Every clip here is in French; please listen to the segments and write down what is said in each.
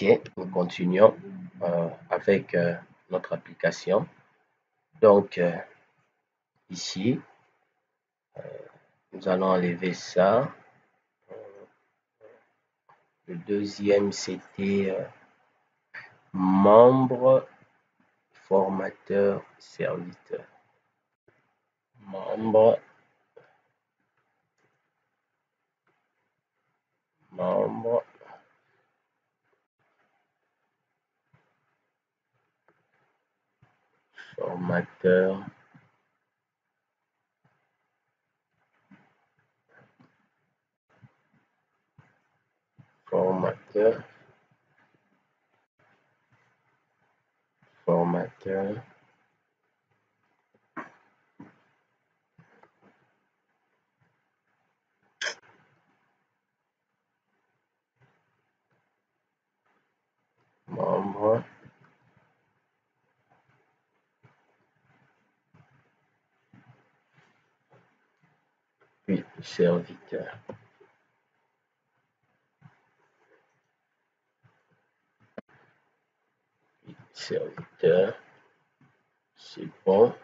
Ok, nous continuons avec notre application. Donc, ici, nous allons enlever ça. Le deuxième, c'était membre, formateur, serviteur. Membre, formateur, formateur, membre, puis serviteur. Serviteur, c'est bon.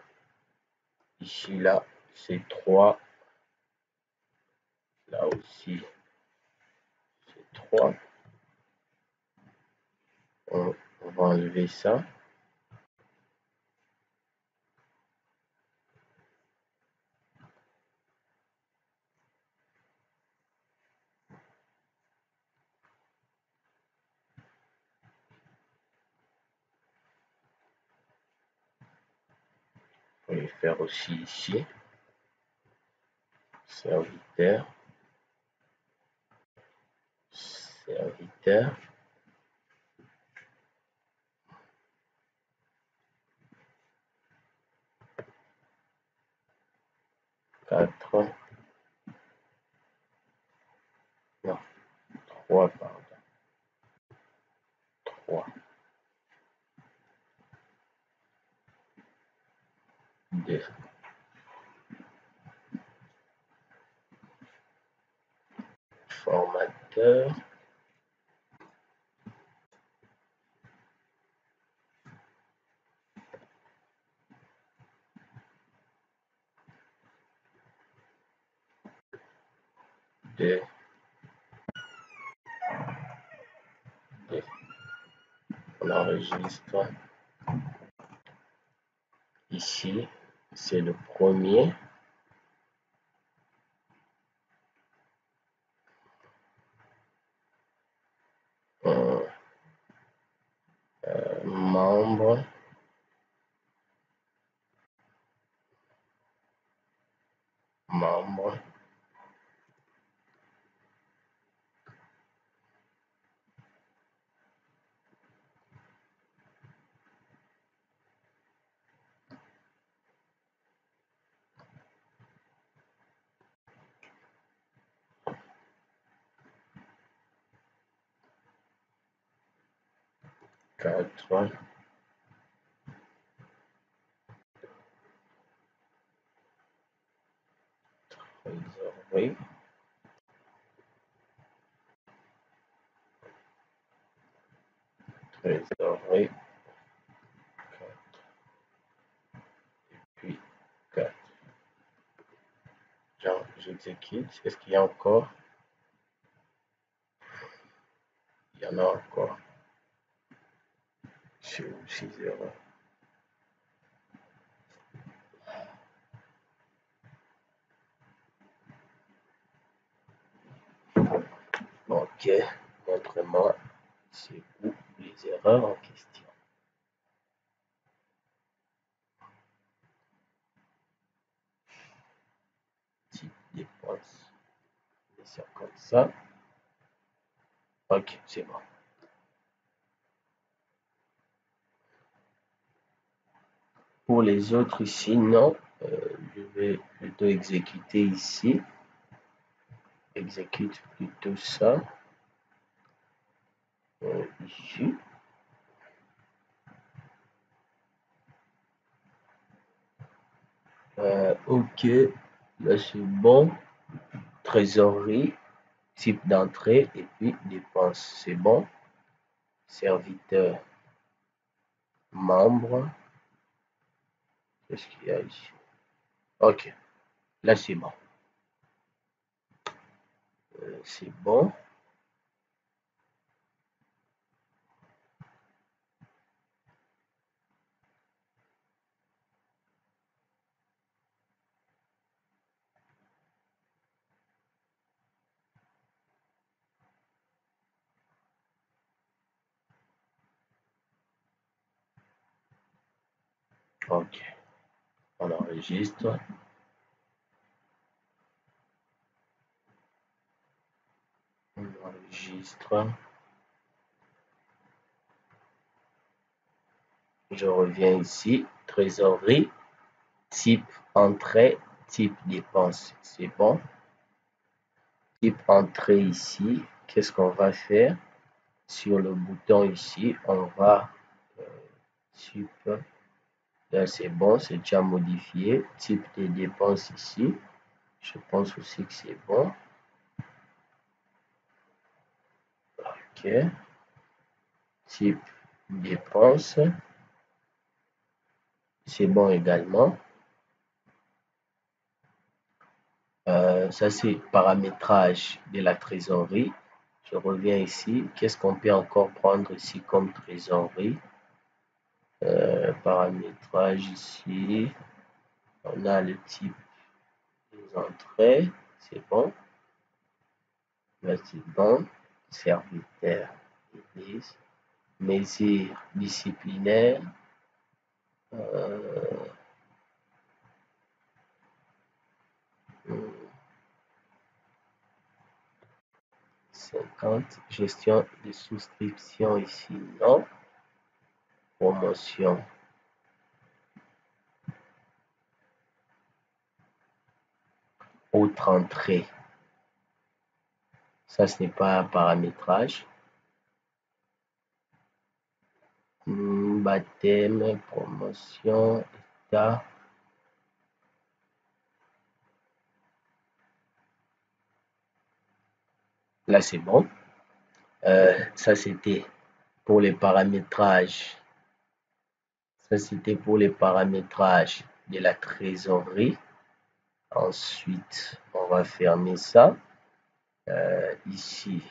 Ici, là, c'est 3. Là aussi, c'est 3. On va enlever ça. On va le faire aussi ici. Serviteur. 4. Non, 3, pardon. 3. 2. Formateur. Deux. On enregistre. Ici, c'est le premier. Membre. Membre. Quatre. Trésorerie. Trésorerie. 4. Et puis 4. J'exécute. Est-ce qu'il y a encore? Il y en a encore. Sur 6 erreurs. Ok, montre-moi c'est où les erreurs en question. Type dépense, c'est comme ça. Ok, c'est bon. Pour les autres ici, non. Je vais plutôt exécuter ici. Exécute plutôt ça. Ici. Ok, là c'est bon. Trésorerie, type d'entrée et puis dépense, c'est bon. serviteur membre. Qu'est-ce qu'il y a ici? Ok, là c'est bon. C'est bon. Ok, on enregistre. On enregistre. Je reviens ici. Trésorerie. Type entrée. Type dépense. C'est bon. Type entrée ici. Qu'est-ce qu'on va faire? Sur le bouton ici, on va type. Là, c'est bon, c'est déjà modifié. Type de dépenses ici. Je pense aussi que c'est bon. Ok. Type dépenses. C'est bon également. Ça, c'est paramétrage de la trésorerie. Je reviens ici. Qu'est-ce qu'on peut encore prendre ici comme trésorerie? Paramétrage ici. On a le type des entrées. C'est bon. Là, c'est bon. Serviteur. Mesures disciplinaires. 50. Gestion de souscription ici, non. Promotion. Autre entrée. Ça, ce n'est pas un paramétrage. Baptême, promotion, état. Là, c'est bon. Ça, c'était pour les paramétrages. Ça, c'était pour les paramétrages de la trésorerie. Ensuite, on va fermer ça. Ici,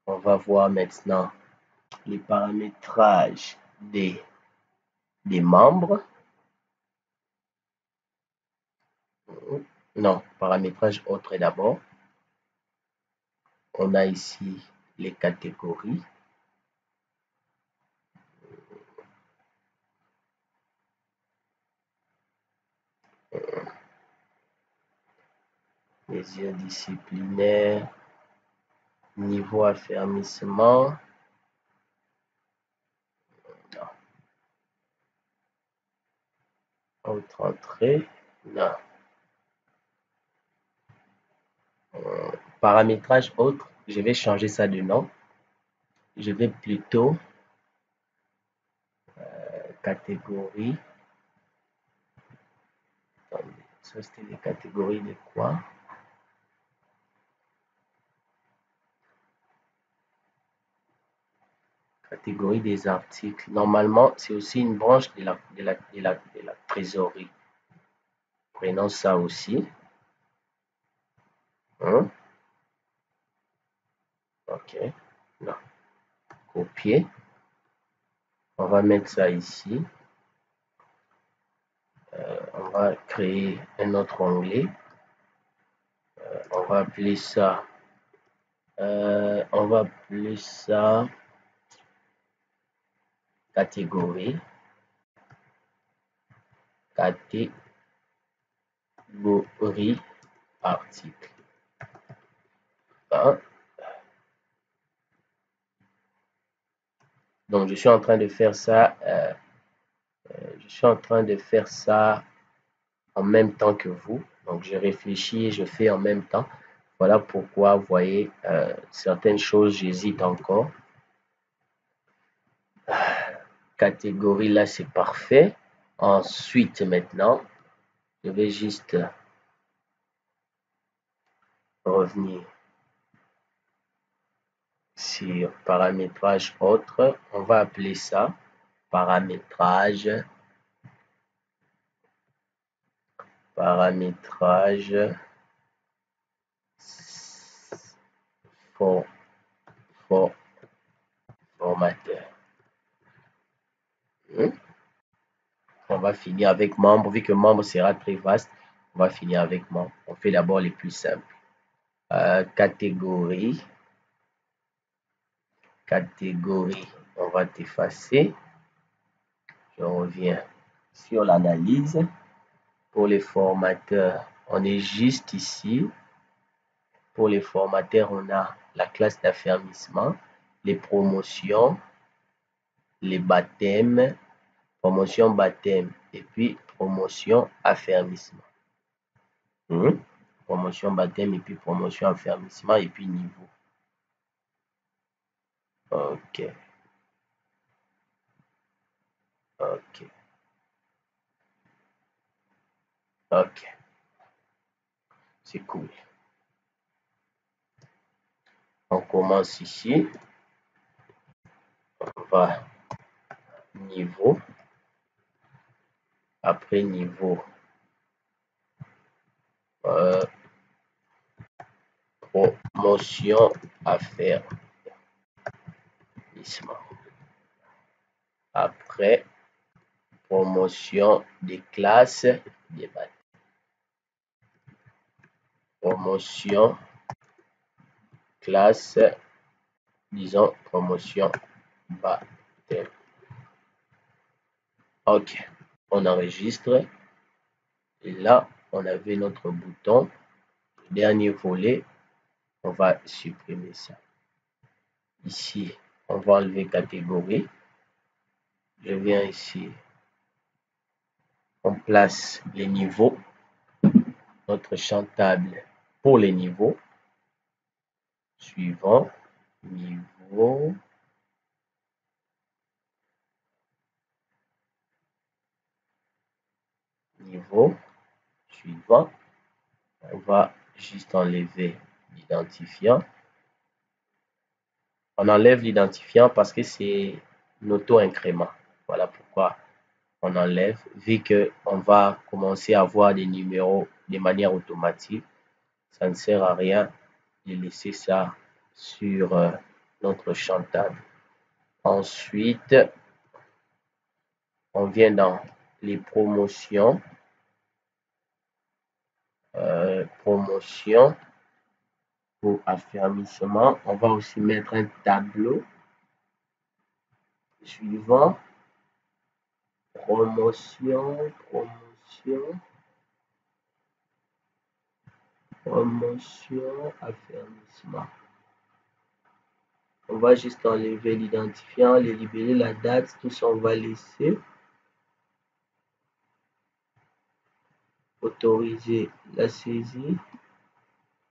on va voir maintenant les paramétrages des membres. Non, paramétrage autre d'abord. On a ici les catégories. Mesures disciplinaires. Niveau affermissement. Non. Autre entrée. Non. Paramétrage autre. Je vais changer ça de nom. Je vais plutôt catégorie. Attendez, ça c'était des catégories de quoi? Catégorie des articles. Normalement, c'est aussi une branche de la trésorerie. Prenons ça aussi. Hein? Ok. Non. Copier. On va mettre ça ici. On va créer un autre onglet. On va appeler ça. On va appeler ça catégorie. Catégorie article. Hein? Donc, je suis en train de faire ça. Je suis en train de faire ça en même temps que vous. Donc, je réfléchis et je fais en même temps. Voilà pourquoi, vous voyez, certaines choses, j'hésite encore. Catégorie, là, c'est parfait. Ensuite, maintenant, je vais juste revenir sur paramétrage autre, on va appeler ça paramétrage formateur. On va finir avec membre, vu que membre sera très vaste, on va finir avec membre. On fait d'abord les plus simples. Catégorie, on va t'effacer. Je reviens sur l'analyse. Pour les formateurs, on est juste ici. Pour les formateurs, on a la classe d'affermissement, les promotions, les baptêmes, promotion baptême et puis promotion affermissement. Promotion baptême et puis promotion affermissement et puis niveau. Ok. C'est cool. On commence ici. On va niveau. Après niveau. Promotion affermissement. Après promotion des classes des baptêmes. Promotion classe, disons promotion baptême. Ok, on enregistre. Et là, on avait notre bouton. Le dernier volet, on va supprimer ça. Ici, on va enlever catégorie. Je viens ici. On place les niveaux. Notre champ table pour les niveaux. Suivant. Niveau. Niveau. Suivant. On va juste enlever l'identifiant. On enlève l'identifiant parce que c'est l'auto-incrément. Voilà pourquoi on enlève, vu qu'on va commencer à avoir des numéros de manière automatique. Ça ne sert à rien de laisser ça sur notre champ table. Ensuite, on vient dans les promotions. Promotion pour affermissement. On va aussi mettre un tableau. Suivant. Promotion, affermissement. On va juste enlever l'identifiant, les libérer, la date, tout ça on va laisser. Autoriser la saisie.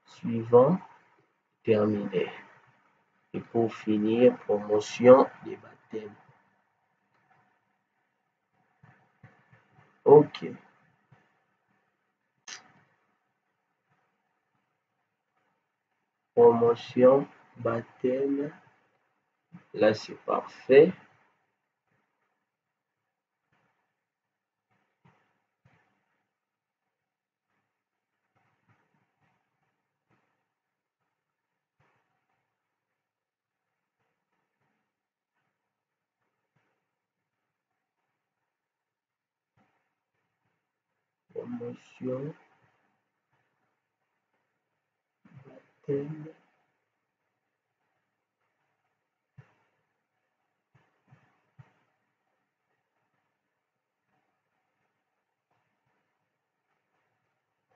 Suivant. Terminé. Et pour finir, promotion des baptêmes. Ok. Promotion, baptême. Là, c'est parfait. Promotion, baptême.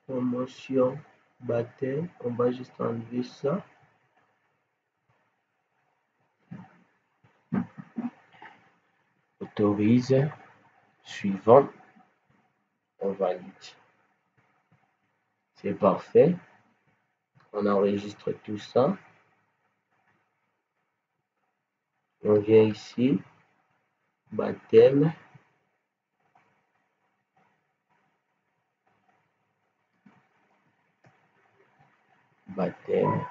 Promotion, baptême. On va juste enlever ça. Autorise. Suivant. On valide. C'est parfait. On enregistre tout ça. On vient ici. Baptême. Baptême.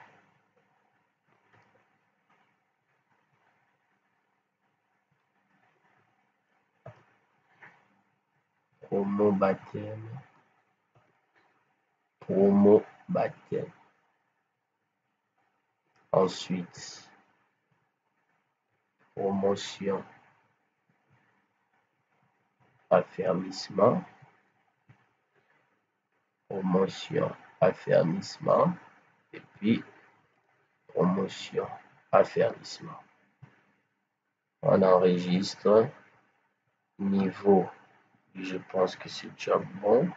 promo baptême, promo baptême. Ensuite, promotion, affermissement, promotion, affermissement, et puis promotion, affermissement. On enregistre. Niveau, je pense que c'est déjà bon.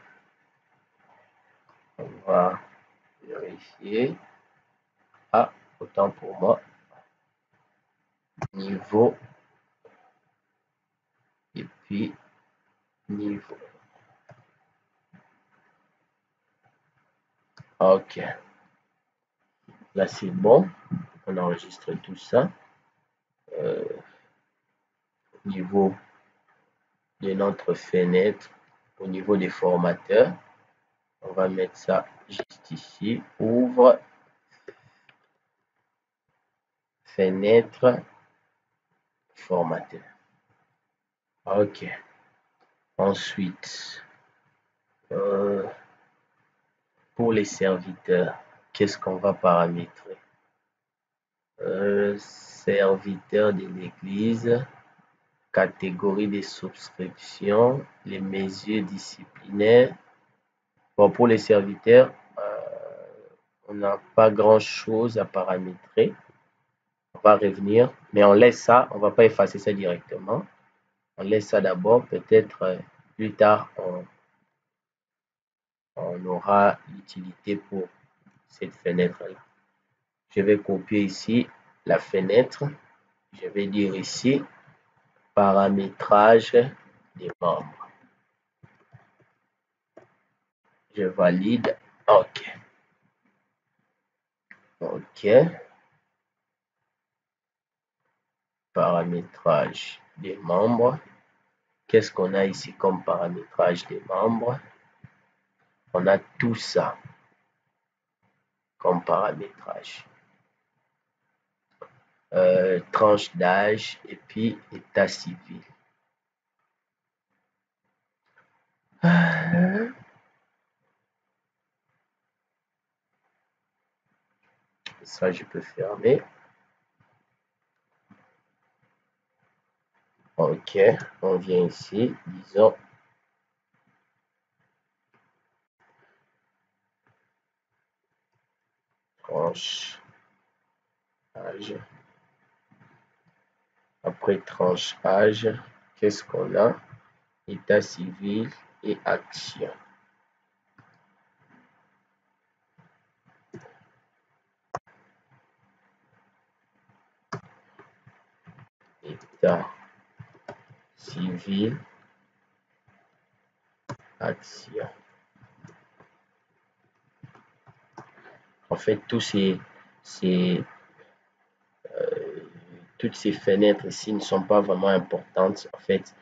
On va vérifier. Ah, autant pour moi. Niveau. Et puis, niveau. Ok. Là, c'est bon. On enregistre tout ça. Au niveau de notre fenêtre, au niveau des formateurs, on va mettre ça juste ici. Ouvre, fenêtre, formateur. Ok. Ensuite, pour les serviteurs, qu'est-ce qu'on va paramétrer? Serviteurs de l'Église, catégorie des souscriptions, les mesures disciplinaires. Bon, pour les serviteurs, on n'a pas grand-chose à paramétrer. On va revenir, mais on laisse ça, on ne va pas effacer ça directement. On laisse ça d'abord, peut-être plus tard, on aura l'utilité pour cette fenêtre-là. Je vais copier ici la fenêtre. Je vais dire ici paramétrage des membres. Je valide. OK. OK. Paramétrage des membres. Qu'est-ce qu'on a ici comme paramétrage des membres? On a tout ça comme paramétrage. Tranche d'âge et puis état civil. Ça, je peux fermer. OK, on vient ici, disons tranche âge. Après tranche âge, qu'est-ce qu'on a? État civil et action. État civil, action. En fait, toutes ces fenêtres ici ne sont pas vraiment importantes. En fait,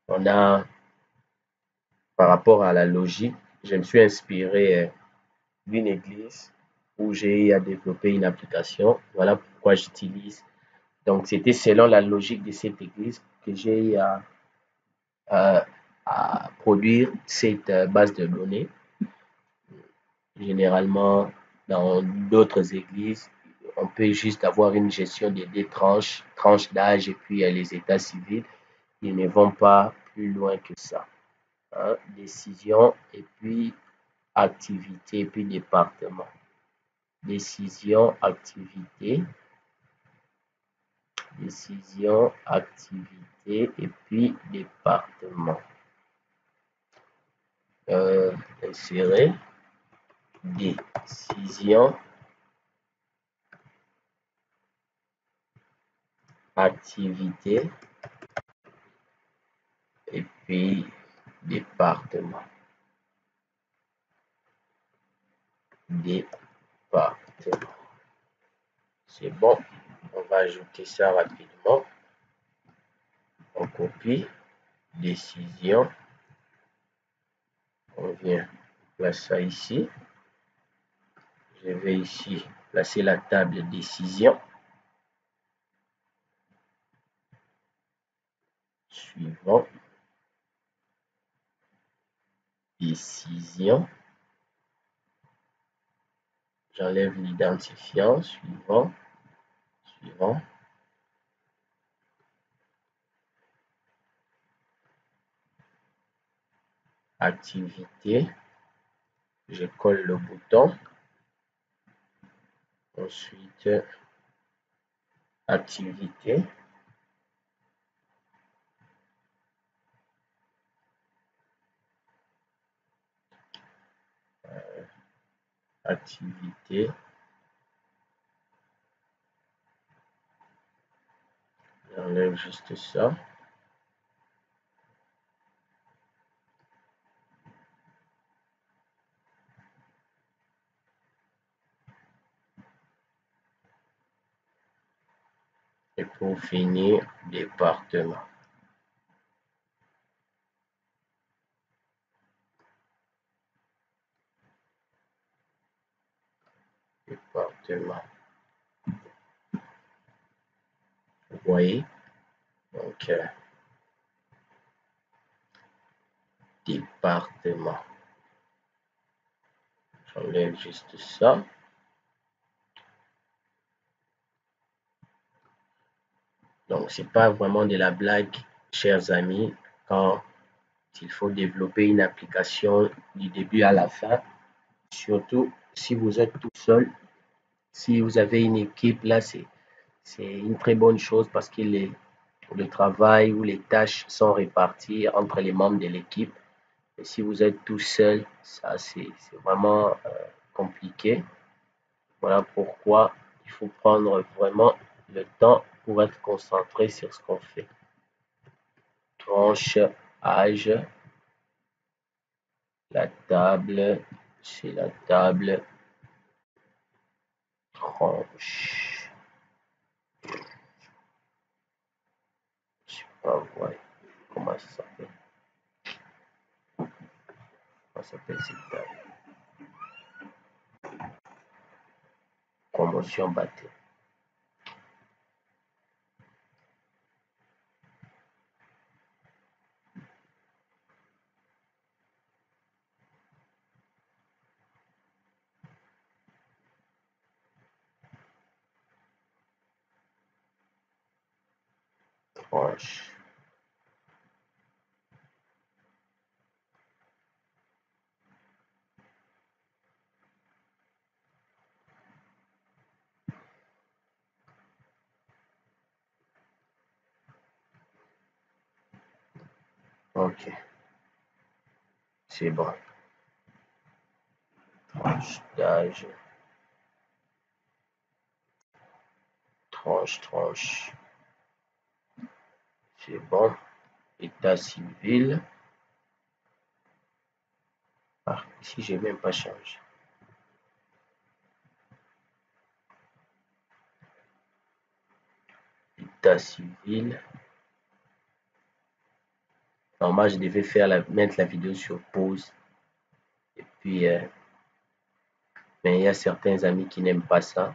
on a, par rapport à la logique, je me suis inspiré d'une église où j'ai eu à développer une application. Voilà pourquoi j'utilise. Donc, c'était selon la logique de cette église que j'ai eu à produire cette base de données. Généralement, dans d'autres églises, on peut juste avoir une gestion des tranches d'âge et puis les états civils. Ils ne vont pas plus loin que ça. Hein? Décision et puis activité et puis département. Décision, activité. Décision, activité et puis département. Insérer. Décision, activité et puis département. Département. C'est bon. On va ajouter ça rapidement. On copie. Décision. On vient placer ça ici. Je vais ici placer la table décision. Suivant. décision. J'enlève l'identifiant, suivant. Activité, je colle le bouton. Ensuite, activité. Activité. J'enlève juste ça. Et pour finir, département. Département. Vous voyez? Donc, département. J'enlève juste ça. Donc, c'est pas vraiment de la blague, chers amis, quand il faut développer une application du début à la fin, surtout si vous êtes tout seul. Si vous avez une équipe, là, c'est une très bonne chose parce que le travail ou les tâches sont réparties entre les membres de l'équipe. Et si vous êtes tout seul, ça, c'est vraiment compliqué. Voilà pourquoi il faut prendre vraiment le temps pour être concentré sur ce qu'on fait. Tranche, âge, la table, c'est la table, tranche. Je sais pas, ouais, comment ça s'appelle? Comment ça s'appelle cette table? Promotion bâtée. Tranche. Ok, c'est bon. Tranche d'âge. Tranche. C'est bon. État civil. Ah, ici, j'ai même pas changé. État civil. Normalement, je devais mettre la vidéo sur pause. Et puis, mais il y a certains amis qui n'aiment pas ça.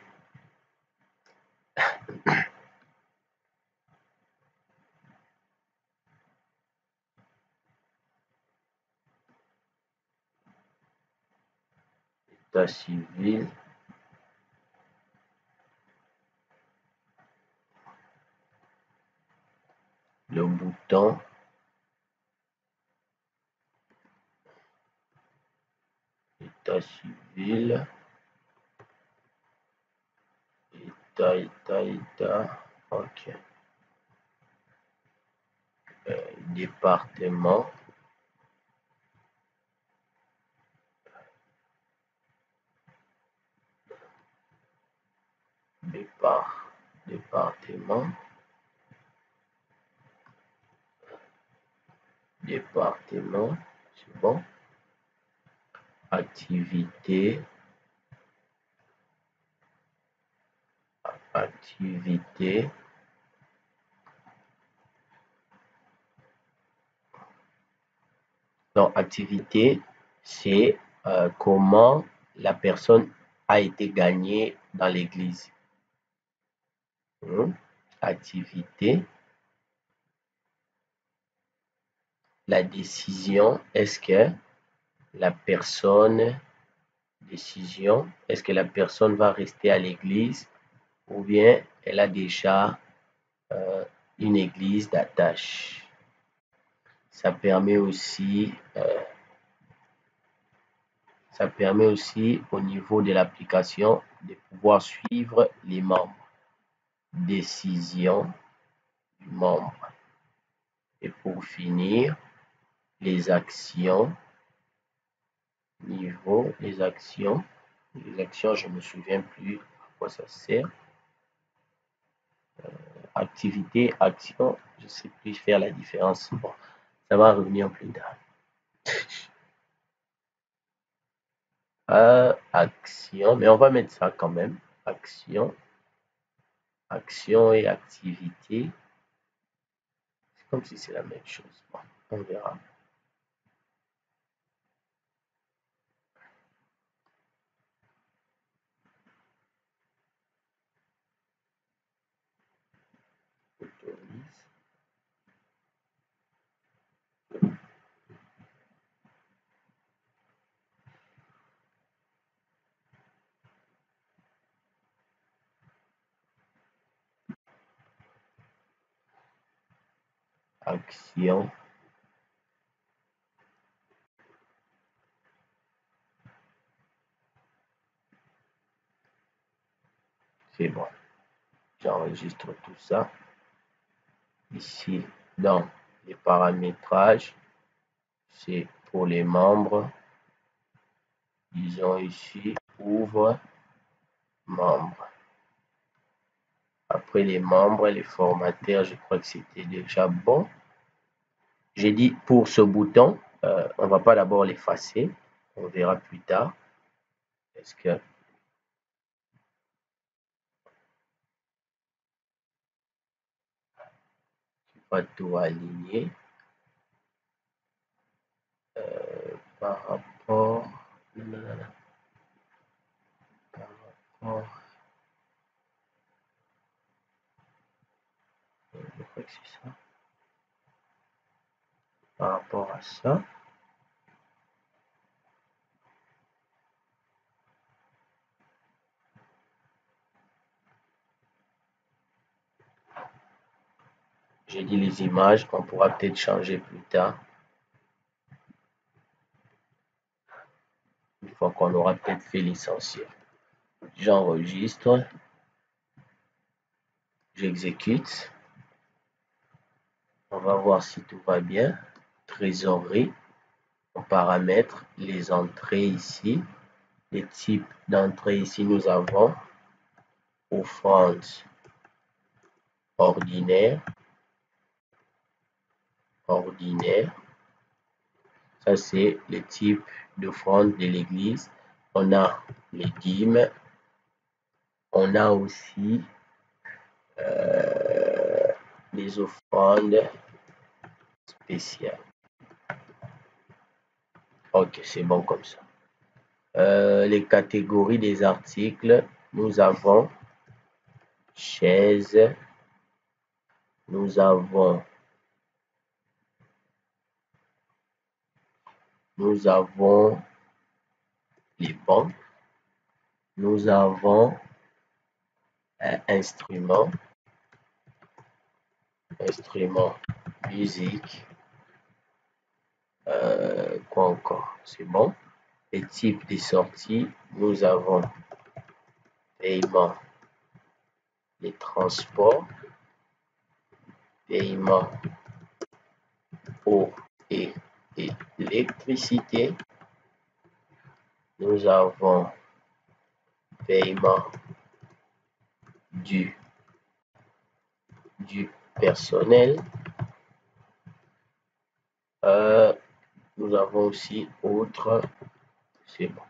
État civil. Le bouton. État civil. État. Ok. Département. Département. C'est bon. Activité. Donc, activité, c'est comment la personne a été gagnée dans l'église. Activité. La décision, est-ce que la personne, décision, est-ce que la personne va rester à l'église ou bien elle a déjà une église d'attache. Ça permet aussi au niveau de l'application de pouvoir suivre les membres. Décision du membre. Et pour finir, les actions. Niveau, les actions. Les actions, je ne me souviens plus à quoi ça sert. Activité, action, je ne sais plus faire la différence. Bon, ça va revenir plus tard. Action, mais on va mettre ça quand même. Action, action et activité. C'est comme si c'est la même chose. Bon, on verra. Autorise. Action. C'est bon. J'enregistre tout ça. Ici, dans les paramétrages, c'est pour les membres. Disons ici, ouvre membres. Après les membres, les formateurs, je crois que c'était déjà bon. J'ai dit pour ce bouton, on ne va pas d'abord l'effacer. On verra plus tard. Est-ce que tu vas tout aligner par rapport je crois que c'est ça. Par rapport à ça. J'ai dit les images, on pourra peut-être changer plus tard. Une fois qu'on aura peut-être fait l'essentiel. J'enregistre. J'exécute. On va voir si tout va bien. Trésorerie. On paramètre les entrées ici. Les types d'entrées ici, nous avons offrande ordinaire. Ordinaire. Ça, c'est le type d'offrande de l'église. On a les dîmes. On a aussi les offrandes spéciales. Ok, c'est bon comme ça. Les catégories des articles, nous avons chaises, nous avons les bancs, nous avons instruments, musique, quoi encore, c'est bon. Les types de sorties, nous avons paiement, les transports, paiement eau et électricité, nous avons paiement du personnel. Nous avons aussi autre, c'est bon.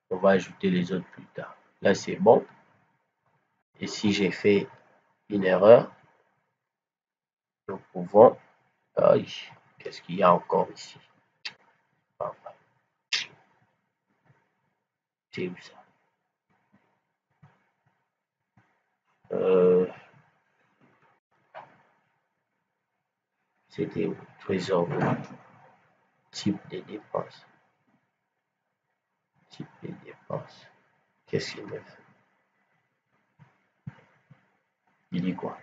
On va ajouter les autres plus tard. Là, c'est bon. Et si j'ai fait une erreur, nous pouvons... qu'est-ce qu'il y a encore ici? C'est où ça? C'était où? Trésorerie. type de dépenses. Type de dépenses. Qu'est-ce qu'il me fait? Il dit quoi?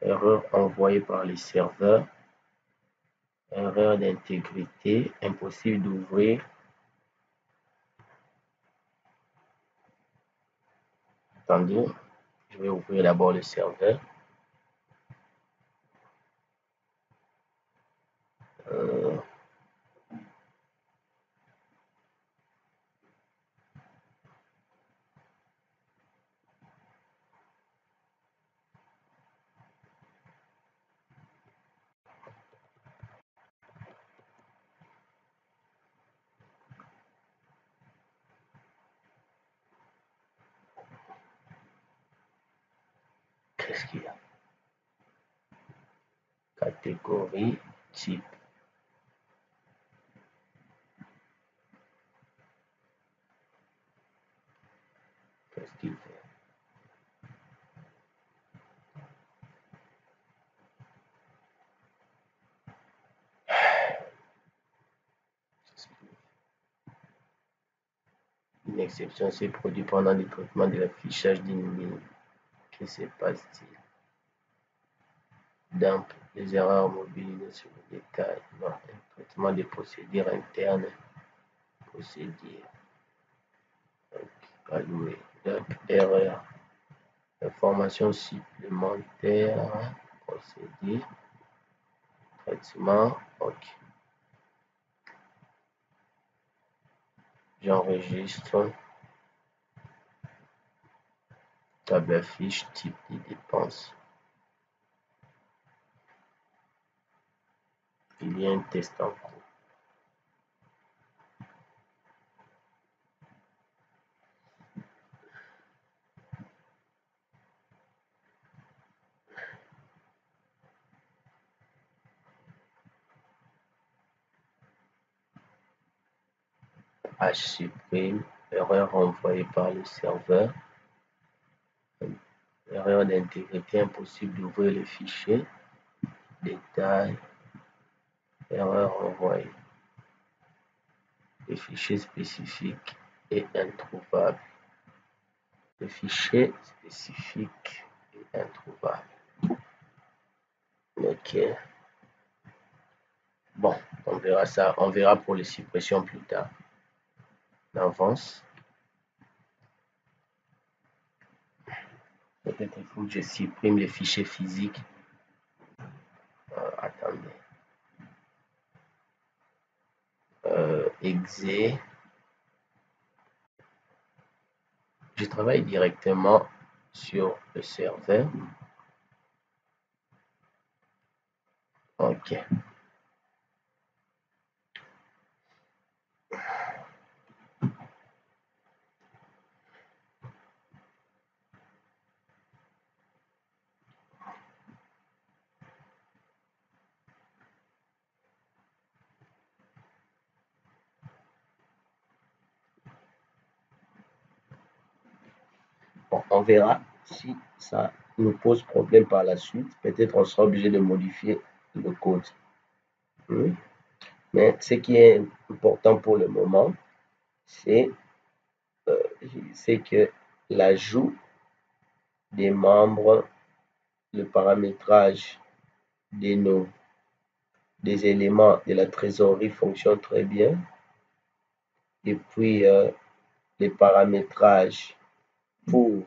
Erreur envoyée par les serveurs. Erreur d'intégrité. Impossible d'ouvrir. Attendez, je vais ouvrir d'abord le serveur. Qu'est-ce qu'il y a? Catégorie, type. Qu'est-ce qu'il fait? Une exception s'est produite pendant le traitement de l'affichage d'une ligne. Que se passe-t-il? Dump, les erreurs mobiles sur le détail. Non, un traitement des procédures internes. Procédure. Alloué. Dump, erreur. Information supplémentaire. Procédure. Traitement. OK. J'enregistre. Table affiche, type de dépenses. Il y a un test en cours. H supprime, erreur envoyée par le serveur. Erreur d'intégrité, impossible d'ouvrir le fichier. Détail, erreur envoyée. Le fichier spécifique est introuvable. Le fichier spécifique est introuvable. OK. Bon, on verra ça. On verra pour les suppressions plus tard. On avance. Peut-être il faut que je supprime les fichiers physiques. Attendez. Exe. Je travaille directement sur le serveur. OK. Bon, on verra si ça nous pose problème par la suite. Peut-être on sera obligé de modifier le code. Mais ce qui est important pour le moment, c'est que l'ajout des membres, le paramétrage des noms, des éléments de la trésorerie fonctionne très bien. Et puis, les paramétrages pour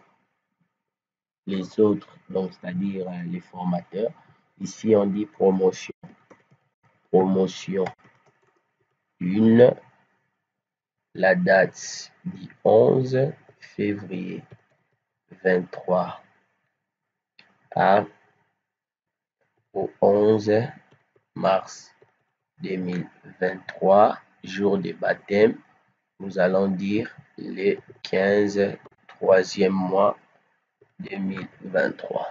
les autres, donc c'est-à-dire les formateurs. Ici, on dit promotion. Promotion 1, la date du 11 février 23 au 11 mars 2023, jour de baptême. Nous allons dire le 15 troisième mois 2023.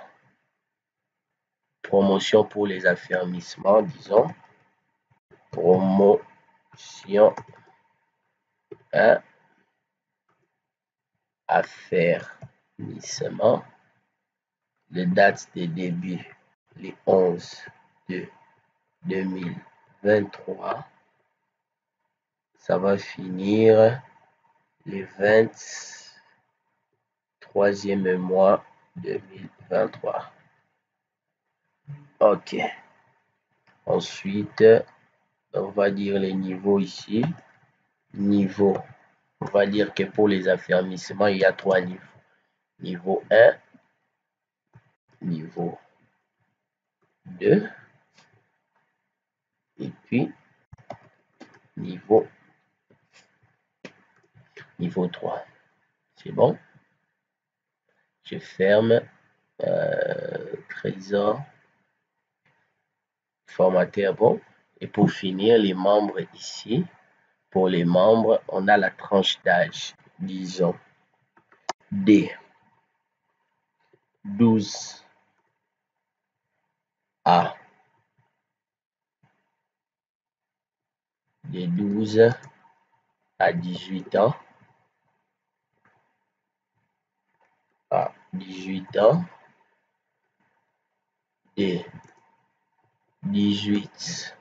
Promotion pour les affermissements, disons. Promotion 1. Affermissement. Les dates de début, les 11 de 2023. ça va finir le 23e mois 2023. Ok. Ensuite, on va dire les niveaux ici. Niveau, on va dire que pour les affermissements, il y a 3 niveaux. Niveau 1, niveau 2, et puis niveau 3. C'est bon? Je ferme. Trésor. Formateur, bon. Et pour finir, les membres ici. Pour les membres, on a la tranche d'âge. Disons D. 12 à. De 12 à 18 ans. À 18 ans. De 18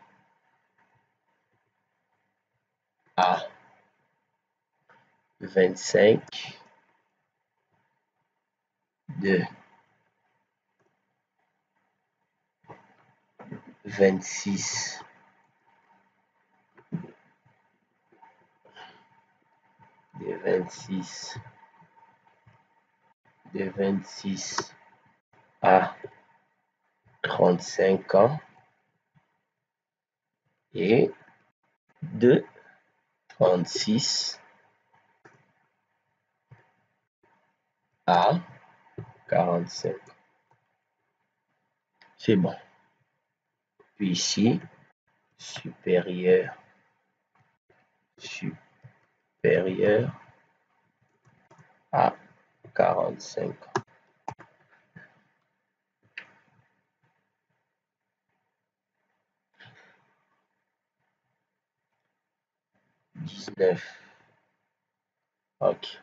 à 25. De 26 à 35 ans et de 36 à 45. C'est bon. Puis ici, supérieur à 45 ans. 19. Ok.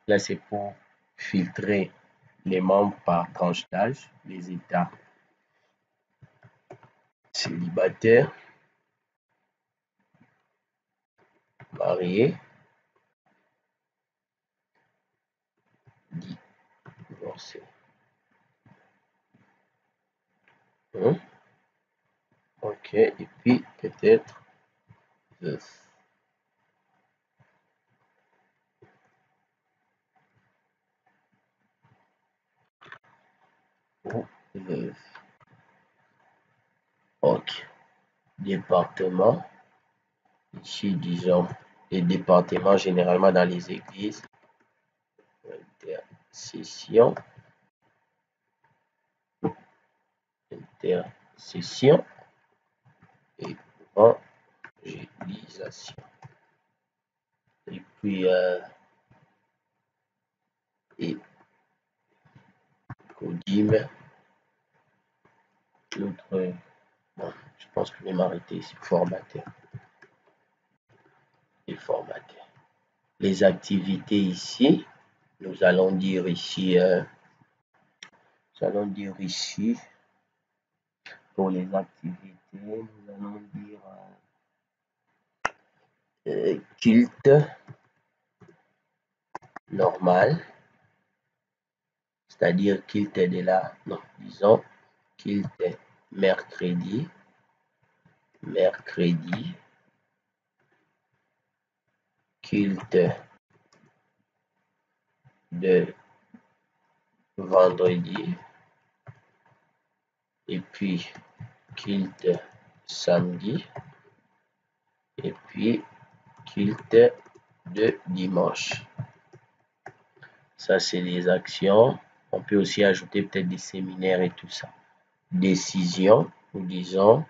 Là, c'est pour filtrer les membres par tranche d'âge, les états célibataires, mariés, divorcés. Ok, et puis peut-être veuf. Ou veuve. Ok. Département. Ici, disons, les départements généralement dans les églises. Intercession. Intercession. Et évangélisation. Et puis, et Codime. L'autre, bon, je pense que je vais m'arrêter ici. Formateur. Et formateur. Les activités ici, nous allons dire ici, pour les activités, nous allons dire culte normal, c'est-à-dire culte de la, non, disons culte mercredi, culte de vendredi, et puis culte samedi, et puis culte de dimanche. Ça, c'est les actions. On peut aussi ajouter peut-être des séminaires et tout ça. Décision, nous disons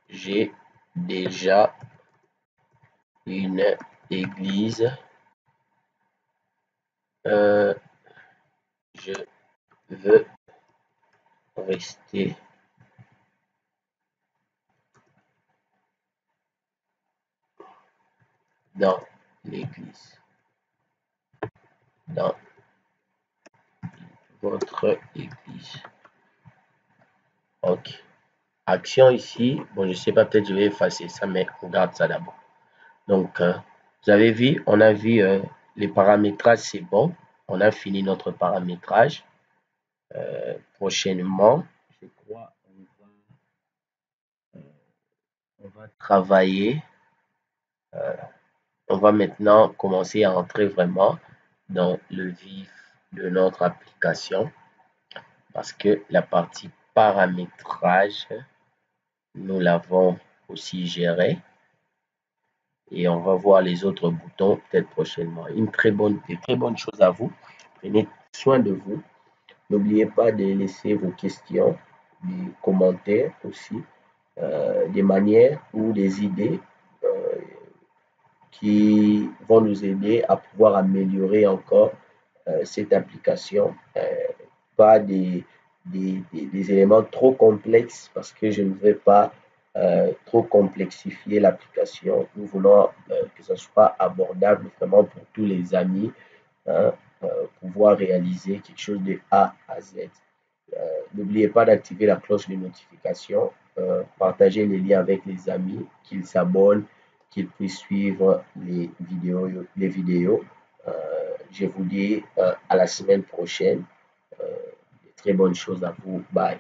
j'ai déjà une église. Je veux rester dans l'église. Dans votre église. Ok. Action ici. Bon, je sais pas, peut-être je vais effacer ça, mais on garde ça d'abord. Donc, vous avez vu, on a vu les paramétrages, c'est bon. On a fini notre paramétrage. Prochainement, je crois, on va travailler. On va maintenant commencer à entrer vraiment dans le vif de notre application parce que la partie paramétrage, nous l'avons aussi gérée et on va voir les autres boutons peut-être prochainement. Des très bonnes choses à vous. Prenez soin de vous. N'oubliez pas de laisser vos questions, des commentaires aussi, des manières ou des idées qui vont nous aider à pouvoir améliorer encore cette application. Pas des éléments trop complexes parce que je ne veux pas trop complexifier l'application. Nous voulons que ce soit abordable vraiment pour tous les amis, hein, pouvoir réaliser quelque chose de A à Z. N'oubliez pas d'activer la cloche de notification, partagez les liens avec les amis, qu'ils s'abonnent, qu'ils puissent suivre les vidéos. Euh, je vous dis à la semaine prochaine. De très bonnes choses à vous. Bye.